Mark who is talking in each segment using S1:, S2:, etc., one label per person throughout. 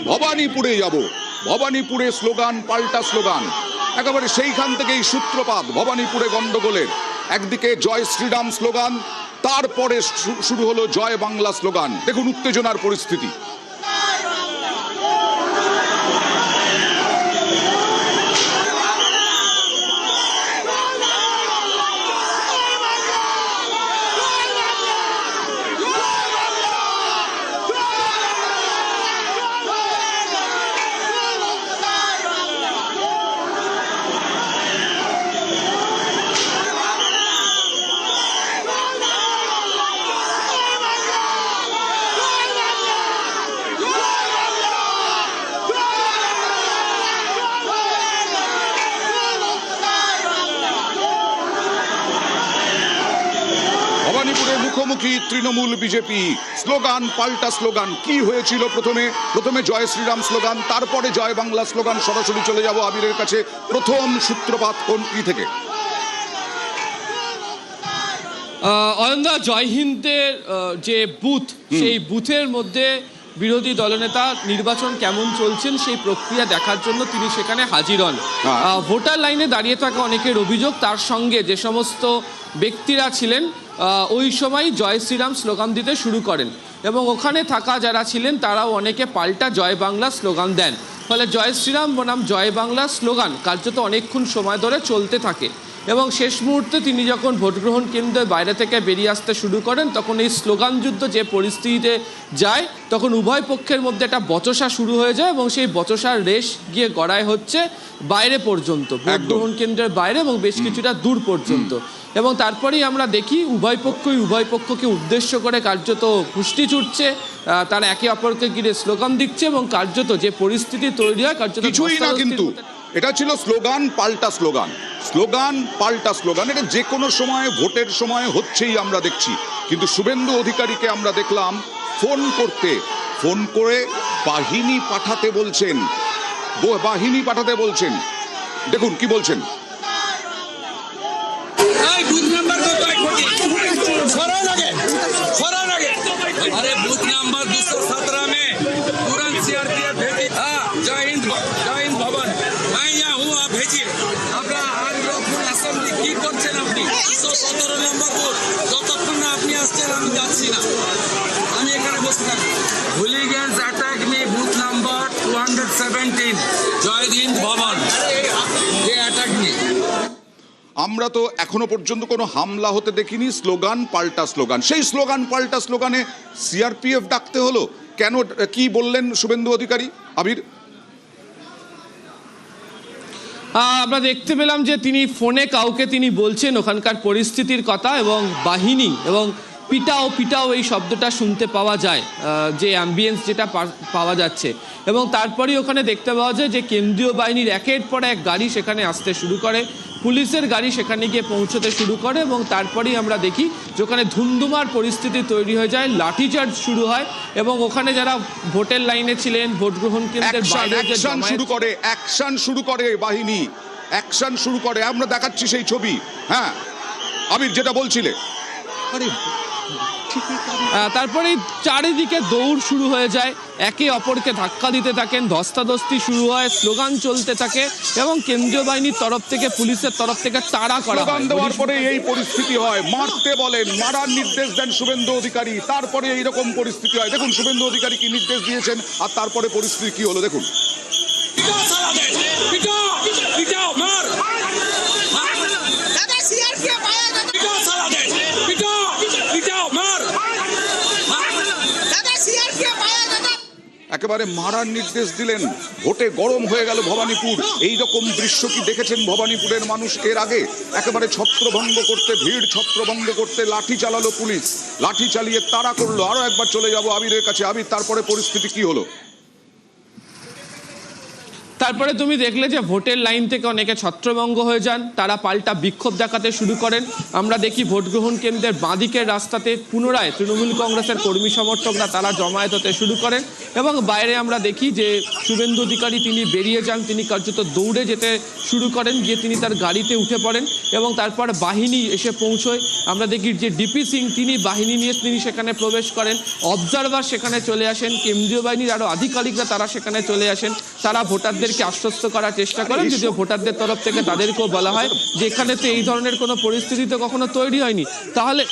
S1: ভবানীপুরে যাব। ভবানীপুরে স্লোগান পাল্টা স্লোগান, একেবারে সেইখান থেকেই সূত্রপাত ভবানীপুরে গন্ডগোলের। একদিকে জয় শ্রীরাম স্লোগান, তারপরে শুরু হলো জয় বাংলা স্লোগান। দেখুন উত্তেজনার পরিস্থিতি। ভবানীপুরে মুখোমুখি তৃণমূল বিজেপি, স্লোগান পাল্টা স্লোগান। কি হয়েছিল প্রথমে জয় শ্রীরাম স্লোগান, তারপরে জয় বাংলা স্লোগান। সরাসরি চলে যাব আবিরের কাছে। প্রথম সূত্রপাত কোনটি থেকে?
S2: অয়নদা, জয় হিন্দের যে বুথ, সেই বুথের মধ্যে বিরোধী দলনেতা নির্বাচন কেমন চলছেন সেই প্রক্রিয়া দেখার জন্য তিনি সেখানে হাজির হন। ভোটার লাইনে দাঁড়িয়ে থাকা অনেকের অভিযোগ, তার সঙ্গে যে সমস্ত ব্যক্তিরা ছিলেন ওই সময় জয় শ্রীরাম স্লোগান দিতে শুরু করেন এবং ওখানে থাকা যারা ছিলেন তারাও অনেকে পাল্টা জয় বাংলা স্লোগান দেন। ফলে জয় শ্রীরাম বনাম জয় বাংলা স্লোগান কার্যত অনেকক্ষণ সময় ধরে চলতে থাকে এবং শেষ মুহূর্তে তিনি যখন ভোটগ্রহণ কেন্দ্রের বাইরে থেকে বেরিয়ে আসতে শুরু করেন তখন এই স্লোগান যুদ্ধ যে পরিস্থিতিতে যায় তখন উভয় পক্ষের মধ্যে একটা বচসা শুরু হয়ে যায় এবং সেই বচসার রেশ গিয়ে গড়ায় হচ্ছে বাইরে পর্যন্ত, ভোটগ্রহণ কেন্দ্রের বাইরে এবং বেশ কিছুটা দূর পর্যন্ত। এবং তারপরেই আমরা দেখি উভয় পক্ষকে উদ্দেশ্য করে কার্যত পুষ্টি ছুটছে, তারা একে অপরকে ঘিরে স্লোগান দিচ্ছে এবং কার্যত যে পরিস্থিতি তৈরি হয় কার্যত
S1: কিছুই না। কিন্তু এটা ছিল স্লোগান পাল্টা স্লোগান, স্লোগান পাল্টা স্লোগান। এটা যে কোনো সময় ভোটের সময় হচ্ছেই আমরা দেখছি। কিন্তু শুভেন্দু অধিকারীকে আমরা দেখলাম ফোন করে বাহিনী পাঠাতে বলছেন। দেখুন কি বলছেন।
S3: अरे बूथ नंबर 217 में तुरंत सीआरपीएफ भेजी। जय हिंद भवन, मैं यहाँ हूँ, आप भेजिए। अपना आंध्रपुर असेंबली की করছেন আপনি 217 নম্বর বুথ, যতক্ষণ না আপনি আসছেন আমি যাচ্ছি না, আমি এখানে বসে থাকি। হুলিগানস অ্যাটাক মি বুথ নাম্বার 217 জয় হিন্দ ভবন, দে অ্যাটাক মি।
S1: আমরা তো এখনো পর্যন্ত কোনো হামলা হতে দেখিনি। স্লোগান পাল্টা স্লোগান, সেই স্লোগান পাল্টা স্লোগানে সিআরপিএফ ডাকতে হলো কেন? কি বললেন শুভেন্দু অধিকারী? আবির,
S2: আমরা দেখতে পেলাম যে তিনি ফোনে কাউকে তিনি বলছেন ওখানকার পরিস্থিতির কথা এবং বাহিনী এবং পিটাও এই শব্দটা শুনতে পাওয়া যায়, যে অ্যাম্বিয়েন্স যেটা পাওয়া যাচ্ছে। এবং তারপরেই ওখানে দেখতে পাওয়া যায় যে কেন্দ্রীয় বাহিনীর একের পর এক গাড়ি সেখানে আসতে শুরু করে, পুলিশের গাড়ি সেখানে গিয়ে পৌঁছতে শুরু করে এবং তারপরেই আমরা দেখি যে ওখানে ধুমধুমার পরিস্থিতি তৈরি হয়ে যায়, লাঠিচার্জ শুরু হয় এবং ওখানে যারা ভোটের লাইনে ছিলেন, ভোট গ্রহণ কেন্দ্রের বাইরে
S1: অ্যাকশন শুরু করে বাহিনী, অ্যাকশন শুরু করে। আমরা দেখাচ্ছি সেই ছবি। হ্যাঁ আবির, যেটা বলছিলে।
S2: তারপরে চারিদিকে দৌড় শুরু হয়ে যায়, একে অপরকে ধাক্কা দিতে থাকেন, ধস্তাধস্তি শুরু হয়, স্লোগান চলতে থাকে এবং কেন্দ্রীয় বাহিনীর তরফ থেকে, পুলিশের তরফ থেকে তাড়া করা হয়।
S1: দেওয়ার পরে এই পরিস্থিতি হয়, মারতে বলেন, মারার নির্দেশ দেন শুভেন্দু অধিকারী, তারপরে এইরকম পরিস্থিতি হয়। দেখুন শুভেন্দু অধিকারী কি নির্দেশ দিয়েছেন আর তারপরে পরিস্থিতি কি হলো দেখুন। একেবারে মারার নির্দেশ দিলেন। ভোটে গরম হয়ে গেল ভবানীপুর। এইরকম দৃশ্য কি দেখেছেন ভবানীপুরের মানুষ এর আগে? একেবারে ছত্রভঙ্গ করতে, ভিড় ছত্রভঙ্গ করতে লাঠি চালালো পুলিশ, লাঠি চালিয়ে তাড়া করলো। আরো একবার চলে যাব আবিরের কাছে। আবির, তারপরে পরিস্থিতি কি হলো?
S2: তারপরে তুমি দেখলে যে ভোটের লাইন থেকে অনেকে ছত্রভঙ্গ হয়ে যান, তারা পাল্টা বিক্ষোভ দেখাতে শুরু করেন। আমরা দেখি ভোট গ্রহণ কেন্দ্রের বাঁদিকের রাস্তাতে পুনরায় তৃণমূল কংগ্রেসের কর্মী সমর্থকরা তারা জমায়েত হতে শুরু করেন এবং বাইরে আমরা দেখি যে শুভেন্দু অধিকারী তিনি বেরিয়ে যান, তিনি কার্যত দৌড়ে যেতে শুরু করেন, গিয়ে তিনি তার গাড়িতে উঠে পড়েন এবং তারপর বাহিনী এসে পৌঁছয়। আমরা দেখি যে ডিপি সিং তিনি বাহিনী নিয়ে তিনি সেখানে প্রবেশ করেন, অবজারভার সেখানে চলে আসেন, কেন্দ্রীয় বাহিনীর আরও আধিকারিকরা তারা সেখানে চলে আসেন, তারা ভোটারদেরকে আশ্বস্ত করার চেষ্টা করেন, যদিও ভোটারদের তরফ থেকে তাদেরকেও বলা হয় যে এখানে তো এই ধরনের কোনো পরিস্থিতি তো কখনো তৈরি হয়নি। তাহলে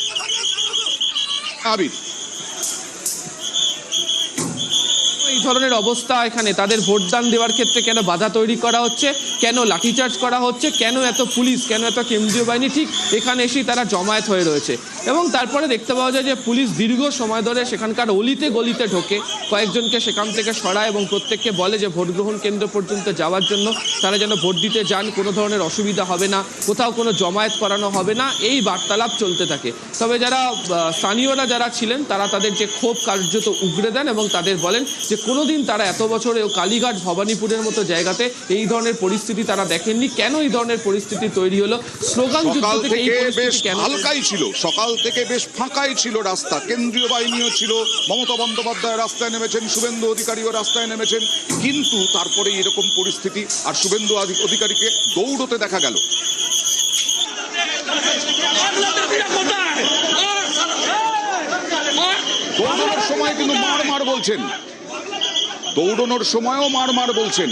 S2: এই ধরনের অবস্থা এখানে তাদের ভোটদান দেওয়ার ক্ষেত্রে কেন বাধা তৈরি করা হচ্ছে, কেন লাঠিচার্জ করা হচ্ছে, কেন এত পুলিশ, কেন এত কেন্দ্রীয় বাহিনী ঠিক এখানে এসেই তারা জমায়েত হয়ে রয়েছে। এবং তারপরে দেখতে পাওয়া যায় যে পুলিশ দীর্ঘ সময় ধরে সেখানকার অলিতে গলিতে ঢোকে, কয়েকজনকে সেখান থেকে সরায় এবং প্রত্যেককে বলে যে ভোট গ্রহণ কেন্দ্র পর্যন্ত যাওয়ার জন্য তারা যেন ভোট দিতে যান, কোনো ধরনের অসুবিধা হবে না, কোথাও কোনো জমায়েত করানো হবে না, এই বার্তালাপ চলতে থাকে। তবে যারা স্থানীয়রা যারা ছিলেন তারা তাদের যে ক্ষোভ কার্যত উগড়ে দেন এবং তাদের বলেন যে কোনোদিন তারা এত বছরেও কালীঘাট ভবানীপুরের মতো জায়গাতে এই ধরনের পরিস্থিতি তারা দেখেননি। কেন এই ধরনের পরিস্থিতি তৈরি হলো? স্লোগান যুদ্ধ থেকে এই পরিস্থিতি কেন?
S1: হালকাই ছিল, সকাল থেকে বেশ ফাঁকাই ছিল রাস্তা, কেন্দ্রীয় বাহিনীও ছিল, মমতা বন্দ্যোপাধ্যায় রাস্তায় নেমেছেন, শুভেন্দু অধিকারীও রাস্তায় নেমেছেন, কিন্তু তারপরে এরকম পরিস্থিতি আর শুভেন্দু অধিকারীকে দৌড়তে দেখা গেল। দৌড়ানোর সময় কিন্তু মার মার বলছেন, দৌড়ানোর সময়ও মার মার বলছেন।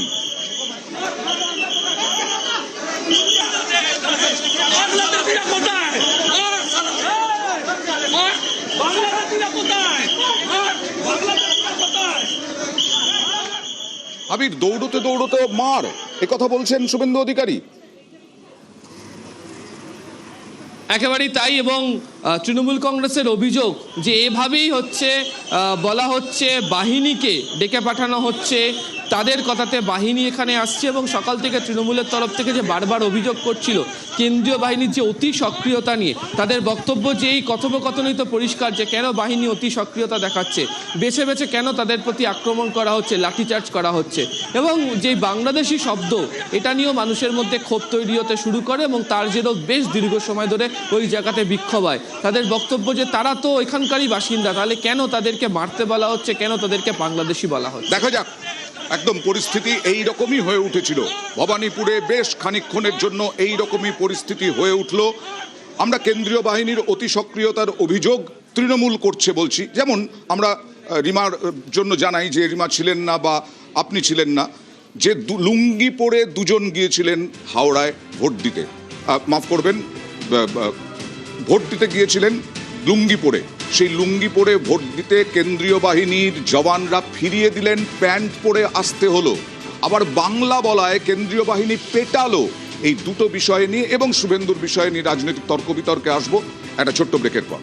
S1: আবির, দৌড়তে দৌড়তে মার, এ কথা বলছেন শুভেন্দু অধিকারী।
S2: একেবারেই তাই। এবং তৃণমূল কংগ্রেসের অভিযোগ যে এভাবেই হচ্ছে, বলা হচ্ছে বাহিনীকে ডেকে পাঠানো হচ্ছে, তাদের কথাতে বাহিনী এখানে আসছে এবং সকাল থেকে তৃণমূলের তরফ থেকে যে বারবার অভিযোগ করছিল কেন্দ্রীয় বাহিনীর যে অতি সক্রিয়তা নিয়ে, তাদের বক্তব্য যে এই কথোপকথনই তো পরিষ্কার যে কেন বাহিনী অতি সক্রিয়তা দেখাচ্ছে, বেছে বেছে কেন তাদের প্রতি আক্রমণ করা হচ্ছে, লাঠিচার্জ করা হচ্ছে। এবং যে বাংলাদেশি শব্দ, এটা নিয়েও মানুষের মধ্যে ক্ষোভ তৈরি হতে শুরু করে এবং তার জেরেও বেশ দীর্ঘ সময় ধরে ওই জায়গাতে বিক্ষোভ হয়। তাদের বক্তব্য যে তারা তো এখানকারই বাসিন্দা, তাহলে কেন তাদেরকে মারতে বলা হচ্ছে, কেন তাদেরকে বাংলাদেশি বলা হচ্ছে।
S1: দেখা যাক, একদম পরিস্থিতি এই রকমই হয়ে উঠেছিল ভবানীপুরে, বেশ খানিকক্ষণের জন্য এই রকমই পরিস্থিতি হয়ে উঠল। আমরা কেন্দ্রীয় বাহিনীর অতি সক্রিয়তার অভিযোগ তৃণমূল করছে বলছি, যেমন আমরা রিমার জন্য জানাই যে রিমা ছিলেন না বা আপনি ছিলেন না, যে লুঙ্গি পরে দুজন গিয়েছিলেন হাওড়ায় ভোট দিতে, মাফ করবেন, ভোট দিতে গিয়েছিলেন লুঙ্গি পরে। সেই লুঙ্গি পরে ভোট দিতে কেন্দ্রীয় বাহিনীর জওয়ানরা ফিরিয়ে দিলেন, প্যান্ট পরে আসতে হলো। আবার বাংলা বলায় কেন্দ্রীয় বাহিনী পেটালো। এই দুটো বিষয় নিয়ে এবং শুভেন্দুর বিষয় নিয়ে রাজনৈতিক তর্ক বিতর্কে আসবো একটা ছোট্ট ব্রেকের পর।